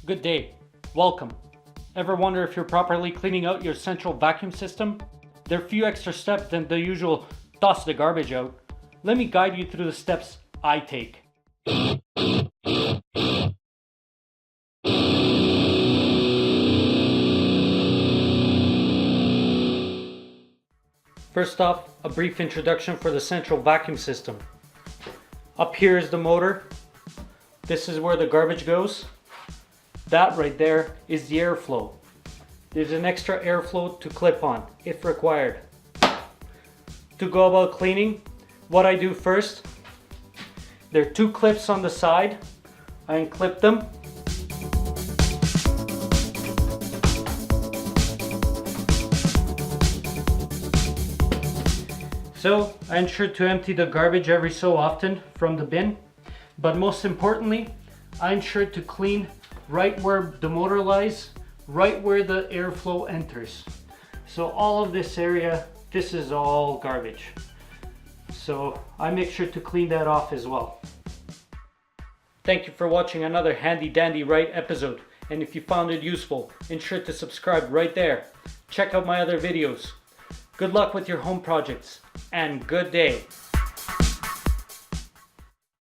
Good day. Welcome. Ever wonder if you're properly cleaning out your central vacuum system? There are a few extra steps than the usual toss the garbage out. Let me guide you through the steps I take. First off, a brief introduction for the central vacuum system. Up here is the motor. This is where the garbage goes. That right there is the airflow. There's an extra airflow to clip on if required. To go about cleaning, what I do first, there are two clips on the side. I unclip them. So I ensure to empty the garbage every so often from the bin, but most importantly, I ensure to clean right where the motor lies, right where the airflow enters. So all of this area, this is all garbage. So I make sure to clean that off as well. Thank you for watching another Handy Dandy Right episode, and if you found it useful, ensure to subscribe right there. Check out my other videos. Good luck with your home projects, and good day.